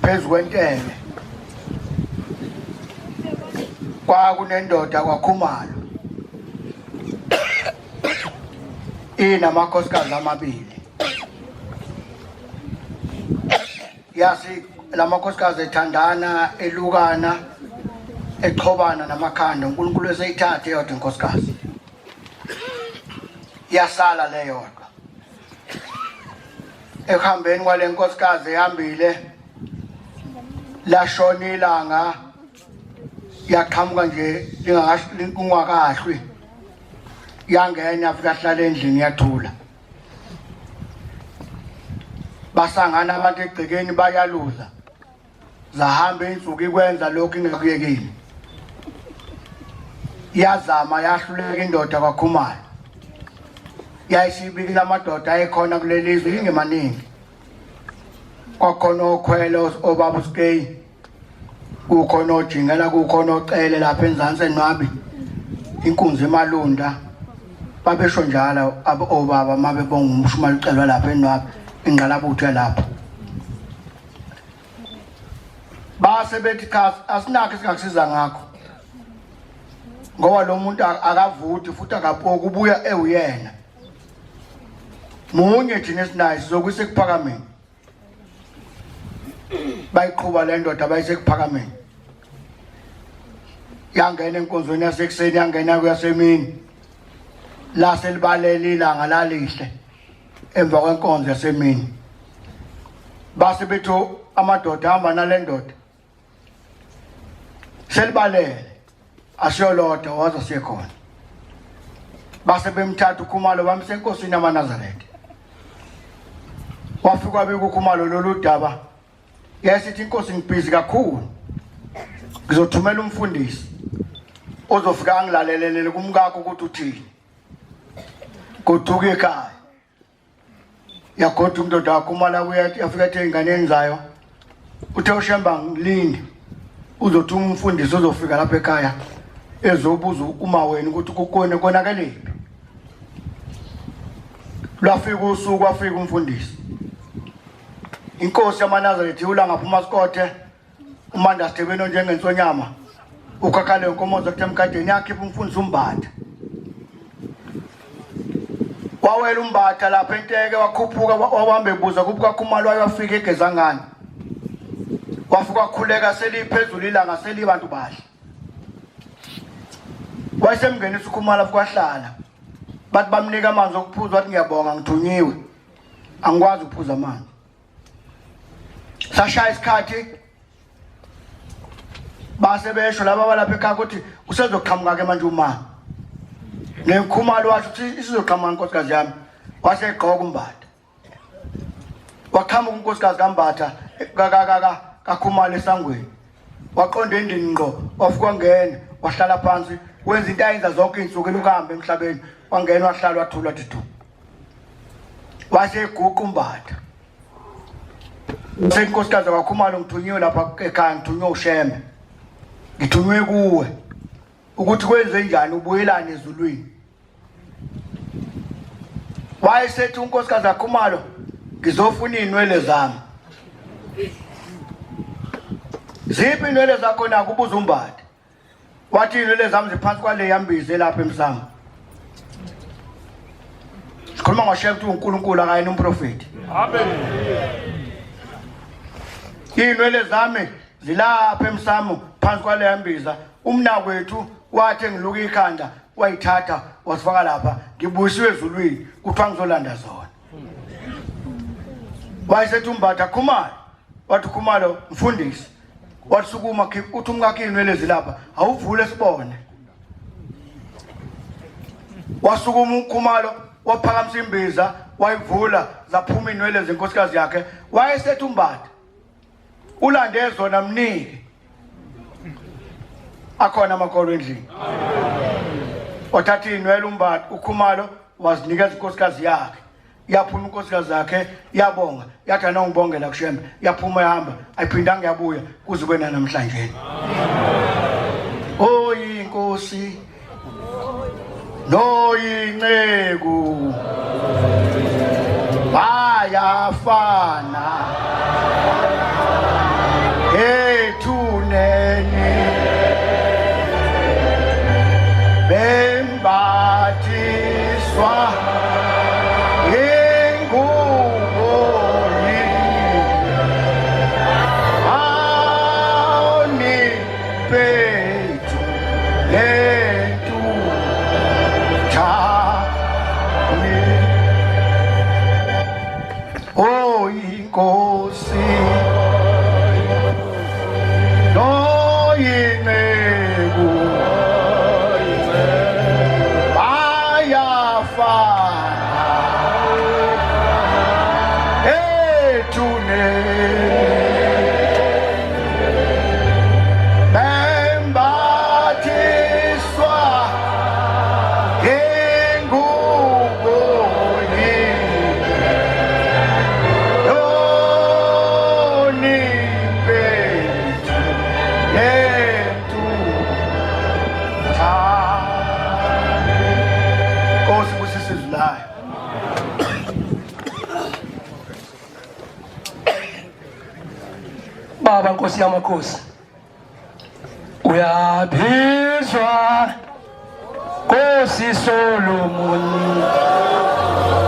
phezu kwentebe kwakunendoda kwaKhumalo inamakhosikazi amabili yasi lamakhosikazi ethandana elukana exhobana namakhanda uNkulunkulu eseyithathe yodwa inkosikazi yasala le yodwa ekuhambeni kwale nkosikazi ehambile lashona ilanga yaqhamuka nje lingakahlwi yangena yafika hlala endlini yathula basangana abantu egcekeni bayaluza zahamba insuku ikwenza lokhu ingekuyekile yazama yahluleka indoda kwaKhumalo yayisibikile amadoda ayekhona kulelizwe ingemaningi kwakhona okhwelo obaba uSkay kukhona ojingela kukhona ocele lapha eNzansi eNwabi inkunzi eMalunda babesho njalo obaba mabe bonga umshuma licelwa lapha eNwabi ingqalabutho lapha base bethi asinakho singakusiza ngakho ngoba lo muntu akavuthi futhi akapoka ubuya ewuyena munye thina esinayo sizokwise kuphakameni bayiqhuba le ndoda bayise kuphakameni yangena enkonzweni yasekuseni yangena kuyasemini la selibalele ilanga lalihle emva kwenkonzo yasemini base bethu amadoda hamba nale ndoda selibalele asiyoloda waza siyekhona base bemthatha uKhumalo bamse enkosini yamaNazaretha wafika beka uKhumalo lolu daba yasithi inkosi ngibhizi kakhulu ngizothumela umfundisi ozofika angilalelele kumkakho ukuthi uthini goduka ekhaya yagoduka indoda yaKhumalo uyathi yafika ethi enganeni zayo uthe uShemba ngilinde uzothuma umfundisi ozofika lapha ekhaya ezobuza uma wena ukuthi kukone konakelephi lwafika usuku wafika umfundisi inkosi yamaNazaretha ulanga phuma Sikothe umanda Sithebeni njengensonyama ukhakhale inkomozo kutemkadeni yakhipha umfundisi uMbatha wawela uMbatha lapha enteke wakhuphuka wabambe ebuza kuphuka Khumalo wayafika egezangani wafika wakhuleka seliphezulu ilanga selibantu bahle wayesemngenisa uKhumalo kwahlala bathi bamnika amanzi okuphuza wathi ngiyabonga ngithunyiwe angikwazi ukuphuza amanzi sashaya isikhathi base besho laba balapha ekhaya ukuthi usezoqhamuka ke manje uma neKhumalo washo ukuthi isizoqhamuka inkosikazi yami wasegqoka uMbatha waqhamuka unkosikazi kaMbatha kaKhumalo esangweni waqonda endlini ngqo wafika ngena wahlala phansi wenza into ayenza zonke izinsuku elukuhamba emhlabeni wangena wahlala wathula thithu waseguqa uMbatha senkosikazi kaKhumalo ngithunyiwe lapha ekhaya ngithunywe uShembe ngithunywe kuwe ukuthi kwenze njani ubuyelane ezulwini wayesethi unkosikazi kaKhumalo ngizofuna inwele zami ziphi inwele zakho na kubuza uMbatha wathi inwele zami ziphansi kwale yambize lapha emsamo sikhuluma ngoShembe uNkulunkulu akayena umprofeti amen inwele zami zilapha emsamo phansi kwale yambiza umnakwethu wathi ngiluka ikhanda wayithatha wasifaka lapha ngibuyisiwe ezulwini kuthiwa ngizolanda zona wayesethi uMbatha Khumalo wathi Khumalo mfundisi wathi sukuma uthi umkakhe inwele zilapha awuvule sibone wasukuma uKhumalo waphakamisa imbiza wayivula zaphuma inwele zenkosikazi yakhe wayesethi uMbatha ulande zona mnike akhona amakolo endlini wathatha inwele uMbatha uKhumalo wazinikeza inkosikazi yakhe yaphuma inkosikazi yakhe yabonga yathi anongibongela kuShembe yaphuma yahamba ayiphindanga yabuya kuze kube namhlanje oyinkosi noyinceku bayafana Nkosi noyinceku bayafana ethune bembathiswa ngengubo Baba Nkosi yamakhosi, uyabizwa Nkosi Solomoni.